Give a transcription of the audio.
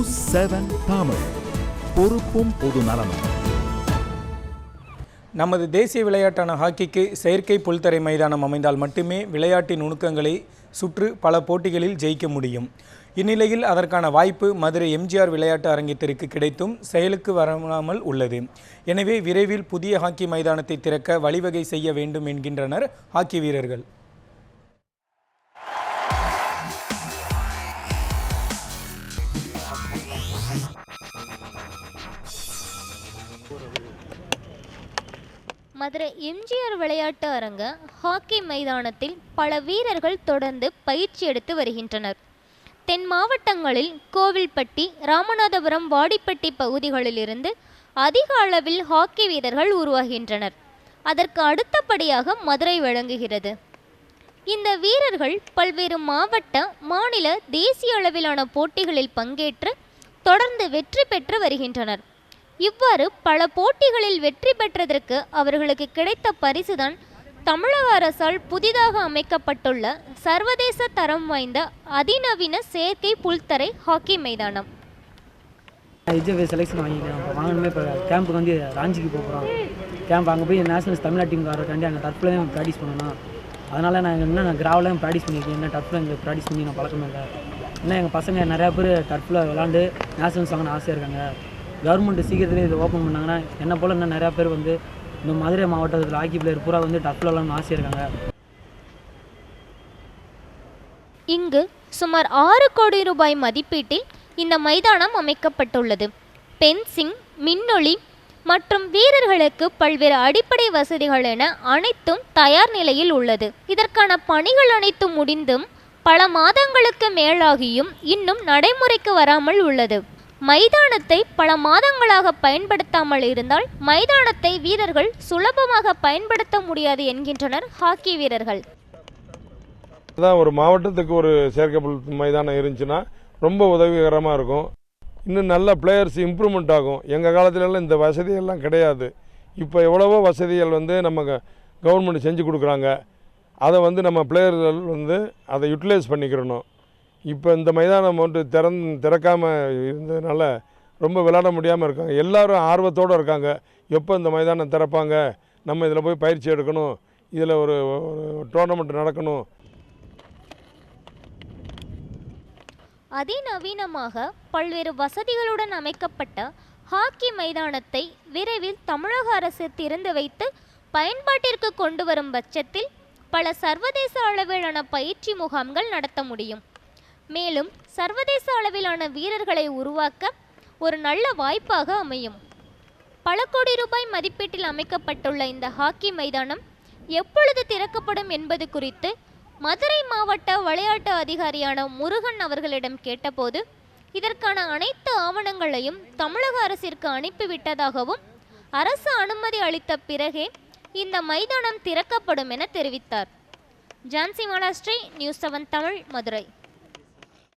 News 7 Tamil, பொறுப்பும் பொது நலமும். நமது தேசிய விளையாட்டான ஹாக்கிக்கு செயற்கை புல்தரை மைதானம் அமைந்தால் மட்டுமே விளையாட்டின் நுணுக்கங்களை சுற்று பல போட்டிகளில் ஜெயிக்க முடியும். இந்நிலையில் அதற்கான வாய்ப்பு மதுரை எம்ஜிஆர் விளையாட்டு அரங்கத்திற்கு கிடைத்தும் செயலுக்கு வராமல் உள்ளது. எனவே விரைவில் புதிய ஹாக்கி மைதானத்தை திறக்க வழிவகை செய்ய வேண்டும் என்கின்றனர் ஹாக்கி வீரர்கள். மதுரை எம்ஜிஆர் விளையாட்டு அரங்க ஹாக்கி மைதானத்தில் பல வீரர்கள் தொடர்ந்து பயிற்சி எடுத்து வருகின்றனர். தென் மாவட்டங்களில் கோவில்பட்டி, ராமநாதபுரம், வாடிப்பட்டி பகுதிகளிலிருந்து அதிக அளவில் ஹாக்கி வீரர்கள் உருவாகின்றனர். அதற்கு அடுத்தபடியாக மதுரை விளங்குகிறது. இந்த வீரர்கள் பல்வேறு மாவட்ட, மாநில, தேசிய அளவிலான போட்டிகளில் பங்கேற்று தொடர்ந்து வெற்றி பெற்று வருகின்றனர். இவ்வாறு பல போட்டிகளில் வெற்றி பெற்றதற்கு அவர்களுக்கு கிடைத்த பரிசுதான் தமிழக அரசால் புதிதாக அமைக்கப்பட்டுள்ள சர்வதேச தரம் வாய்ந்த அதிநவீன செயற்கை புல்தரை ஹாக்கி மைதானம். செலெக்ஷன் வாங்கணுமே. இப்போ கேம்புக்கு வந்து ராஞ்சிக்கு போகிறோம். கேம்ப் அங்கே போய் நேஷனல்ஸ் தமிழ்நாடு டீம் வரக்காண்டி அங்கே டர்ஃப்லையும் ப்ராக்டிஸ் பண்ணணும். அதனால் நான் கிராவலையும் ப்ராக்டிஸ் பண்ணியிருக்கேன். என்ன டர்ஃபில் இங்கே ப்ராக்டிஸ் பண்ணி நான் பழக்கமே இல்லை. ஏன்னா எங்கள் பசங்க நிறையா பேர் டர்ஃபில் விளாண்டு நேஷனல்ஸ் வாங்கன்னு ஆசையாக இருக்காங்க. கவர்மெண்ட் சீக்கிரத்துலேயே இதை ஓப்பன் பண்ணாங்கன்னா என்னை போல் இன்னும் நிறையா பேர் வந்து இந்த மதுரை மாவட்டத்தில் ஹாக்கி பிளேயர் பூரா வந்து டர்ஃபில் விளாட்ணும்னு ஆசையாக இருக்காங்க. இங்கு சுமார் 6 கோடி ரூபாய் மதிப்பீட்டில் இந்த மைதானம் அமைக்கப்பட்டுள்ளது. பென்சிங், மின்னொளி மற்றும் வீரர்களுக்கு பல்வேறு அடிப்படை வசதிகள் என அனைத்தும் தயார் நிலையில் உள்ளது. இதற்கான பணிகள் அனைத்தும் முடிந்தும் பல மாதங்களுக்கு மேலாகியும் இன்னும் நடைமுறைக்கு வராமல் உள்ளது. மைதானத்தை பல மாதங்களாக பயன்படுத்தாமல் இருந்தால் மைதானத்தை வீரர்கள் சுலபமாக பயன்படுத்த முடியாது என்கின்றனர் ஹாக்கி வீரர்கள். அதான் ஒரு மாவட்டத்துக்கு ஒரு செயற்கை மைதானம் இருந்துச்சுன்னா ரொம்ப உதவிகரமாக இருக்கும். இன்னும் நல்ல பிளேயர்ஸ் இம்ப்ரூவ்மெண்ட் ஆகும். எங்கள் காலத்துலலாம் இந்த வசதியெல்லாம் கிடையாது. இப்போ எவ்வளவோ வசதிகள் வந்து நம்ம கவர்மெண்ட் செஞ்சு கொடுக்குறாங்க. அதை வந்து நம்ம பிளேயர்கள் வந்து அதை யூட்டிலைஸ் பண்ணிக்கிறணும். இப்போ இந்த மைதானம் ஒன்று திறக்காமல் இருந்ததுனால ரொம்ப விளையாட முடியாமல் இருக்காங்க. எல்லோரும் ஆர்வத்தோடு இருக்காங்க. எப்போ இந்த மைதானம் திறப்பாங்க, நம்ம இதில் போய் பயிற்சி எடுக்கணும், இதில் ஒரு டோர்னமெண்ட் நடக்கணும். அதிநவீனமாக பல்வேறு வசதிகளுடன் அமைக்கப்பட்ட ஹாக்கி மைதானத்தை விரைவில் தமிழக அரசு திறந்து வைத்து பயன்பாட்டிற்கு கொண்டு வரும் பட்சத்தில் பல சர்வதேச அளவிலான பயிற்சி முகாம்கள் நடத்த முடியும். மேலும் சர்வதேச அளவிலான வீரர்களை உருவாக்க ஒரு நல்ல வாய்ப்பாக அமையும். பல கோடி ரூபாய் மதிப்பீட்டில் அமைக்கப்பட்டுள்ள இந்த ஹாக்கி மைதானம் எப்பொழுது திறக்கப்படும் என்பது குறித்து மதுரை மாவட்ட விளையாட்டு அதிகாரியான முருகன் அவர்களிடம் கேட்டபோது இதற்கான அனைத்து ஆவணங்களையும் தமிழக அரசிற்கு அனுப்பிவிட்டதாகவும் அரசு அனுமதி அளித்த பிறகே இந்த மைதானம் திறக்கப்படும் என தெரிவித்தார். ஜான்சி மாலாஸ்ட்ரி, நியூஸ் 7 தமிழ், மதுரை.